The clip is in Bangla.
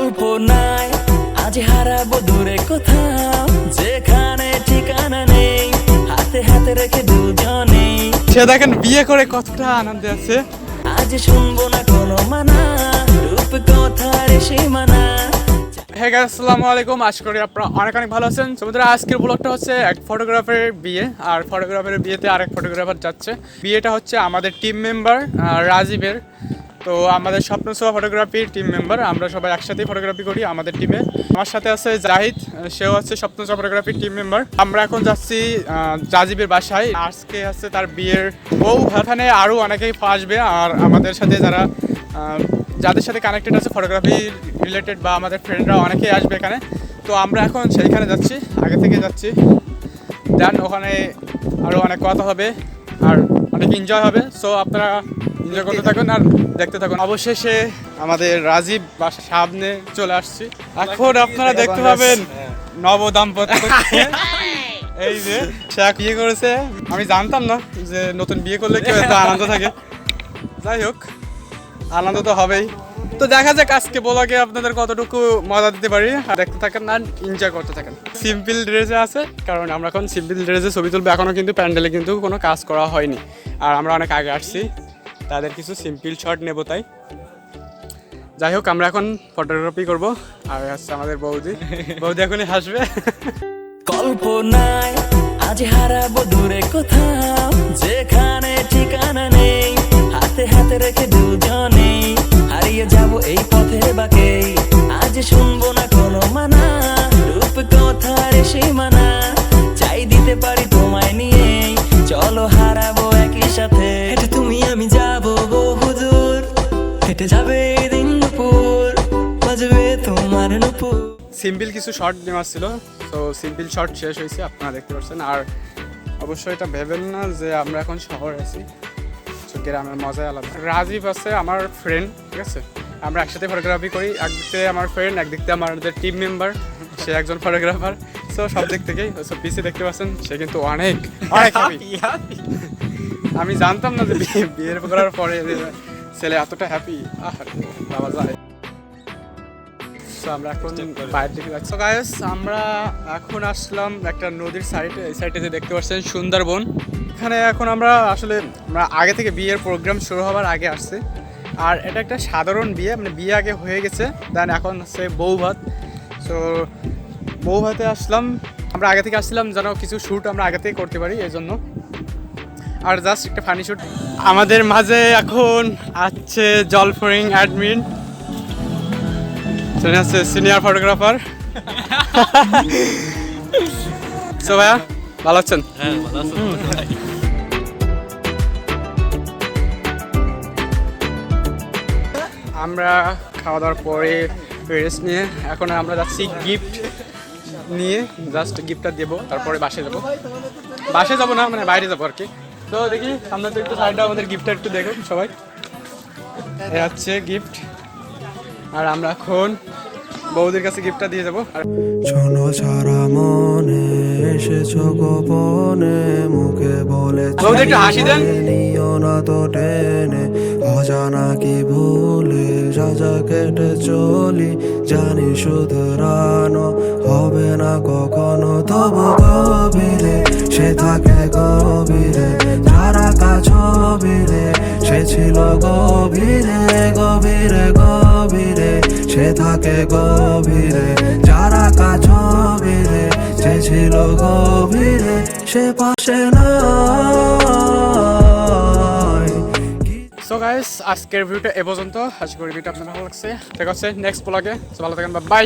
কল্পনায় আজ হারাবো দূরে কোথাও, যেখানে ঠিকানা নেই, হাতে হাতে রেখে দুজনে। সে দেখেন বিয়ে করে কতটা আনন্দে আছে। আজ শুনবো না কোনো মানা, রূপ কথার সীমানা। হ্যাঁ গাইস, আসসালামু আলাইকুম। আশা করি আপনারা অনেক অনেক ভালো আছেন। তোমাদের আজকের ব্লগটা হচ্ছে এক ফটোগ্রাফারের বিয়ে, আর ফটোগ্রাফারের বিয়েতে আরেক ফটোগ্রাফার যাচ্ছে। বিয়েটা হচ্ছে আমাদের টিম মেম্বার রাজীবের। তো আমাদের স্বপ্ন ছোঁয়া ফটোগ্রাফির টিম মেম্বার, আমরা সবাই একসাথেই ফটোগ্রাফি করি আমাদের টিমে। আমার সাথে আছে জাহিদ, সেও হচ্ছে স্বপ্ন ছোঁয়া ফটোগ্রাফির টিম মেম্বার। আমরা এখন যাচ্ছি রাজীবের বাসায়। আজকে হচ্ছে তার বিয়ের বউ, এখানে আরও অনেকেই আসবে। আর আমাদের সাথে যাদের সাথে কানেক্টেড আছে ফটোগ্রাফি রিলেটেড বা আমাদের ফ্রেন্ডরা অনেকেই আসবে এখানে। তো আমরা এখন সেইখানে যাচ্ছি, আগে থেকে যাচ্ছি। দেন ওখানে আরও অনেক কথা হবে আর অনেক এনজয় হবে। সো আপনারা এনজয় করতে থাকুন আর দেখতে থাকুন। অবশেষে আমাদের রাজীব বাসার সামনে চলে আসছি। এখন আপনারা দেখতে পাবেন নব দাম্পত্য। এই যে সে বিয়ে করেছে, আমি জানতাম না যে নতুন বিয়ে করলে কেউ এত আনন্দ থাকে। যাই হোক, আনন্দ তো হবেই। তো দেখা যাক আজকে ব্লগে আপনাদের কতটুকু মজা দিতে পারি। দেখতে থাকেন আর এনজয় করতে থাকেন। সিম্পল ড্রেসে আছে, কারণ আমরা এখন সিম্পল ড্রেসে ছবি তুলবো। এখনও কিন্তু প্যান্ডেলে কিন্তু কোনো কাজ করা হয়নি, আর আমরা অনেক আগে আসছি। তাদের কিছু সিম্পল শট নেব তাই। যাই হোক, আমরা এখন ফটোগ্রাফি করব। আর হচ্ছে আমাদের বৌদি এখনই হাসবে। কল্পনায় আজ হারাবো দূরে কোথাও, যেখানে ঠিকানা নেই, হাতে হাতে রেখে দুজনে। হারিয়ে যাব এই পথে বাকে, আজ শুনবো না কোনো মানা, রূপ কথার সীমানা। চাই দিতে পারি তোমায় নিয়ে, চলো হারাবো একই সাথে। হেঁটে তুমি আমি যাবো বহুদূর, হেঁটে যাবে দিন দুপুর, বাজবে তোমার নুপুর। সিম্পল কিছু শর্ট নেওয়া ছিল, তো সিম্পল শর্ট শেষ হয়েছে, আপনারা দেখতে পাচ্ছেন। আর অবশ্যই এটা ভেবেন না যে আমরা এখন শহরে আছি, গ্রামের মজাই আলাদা। রাজীব আছে আমার ফ্রেন্ড, ঠিক আছে, আমরা একসাথে ফটোগ্রাফি করি। একদিকে আমার ফ্রেন্ড, একদিকে আমাদের টিম মেম্বার, সে একজন ফটোগ্রাফার। সো সব দিক থেকেই পিছিয়ে দেখতে পাচ্ছেন, সে কিন্তু অনেক অনেক হ্যাপি। আমি জানতাম না যে বিয়ের করার পরে ছেলে এতটা হ্যাপি। বাবা যায়। আমরা এখন বাইরের দিকে যাচ্ছি। গাইস, আমরা এখন আসলাম একটা নদীর সাইডে। এই সাইডে যে দেখতে পাচ্ছেন সুন্দরবন, এখানে এখন আমরা আগে থেকে বিয়ের প্রোগ্রাম শুরু হওয়ার আগে আসছি। আর এটা একটা সাধারণ বিয়ে, মানে বিয়ে আগে হয়ে গেছে, দেন এখন হচ্ছে বউ ভাত। সো বউ ভাতে আসলাম, আমরা আগে থেকে আসছিলাম যেন কিছু শ্যুট আমরা আগে থেকে করতে পারি, এই জন্য। আর জাস্ট একটা ফানি শ্যুট। আমাদের মাঝে এখন আছে জলফরিং অ্যাডমিন, সিনিয়র ফটোগ্রাফার। সো ভাইয়া ভালো আছেন? হ্যাঁ, ভালো আছেন। আমরা খাওয়া দাওয়ার পরে রেস্ট নিয়ে এখন আমরা যাচ্ছি গিফট নিয়ে। জাস্ট গিফটটা দেবো, তারপরে বাসে যাবো না, মানে বাইরে যাবো আর কি। তো দেখি আমরা তো একটু সাইডটা আমাদের গিফটটা একটু দেখুন সবাই। এ হচ্ছে গিফট, আর আমরা এখন বৌদির কাছে গিফটটা দিয়ে যাবো। শোনো সারা মনে এসেছো গোপনে, মুখে বলে বৌদি একটু হাসি দেন। নিও না তো টেনে, অজানা কি ভুলে সাজা কেটে চলি, জানি শুধরানো হবে না কখনো। তবু গভীরে সে থাকে গভীরে, যারা কাছবিরে সে ছিল গভীরে গভীরে গভীরে, সে থাকে গভীরে, যারা কাছবিরে সে ছিল গভীরে, সে পাশে নাই। সো গাইস, আজকের ভিডিওটা এ পর্যন্ত। আশা করি ভিডিওটা আপনার ভালো লাগছে। দেখা হচ্ছে নেক্সট ব্লগে। ভালো থাকেন, বাই।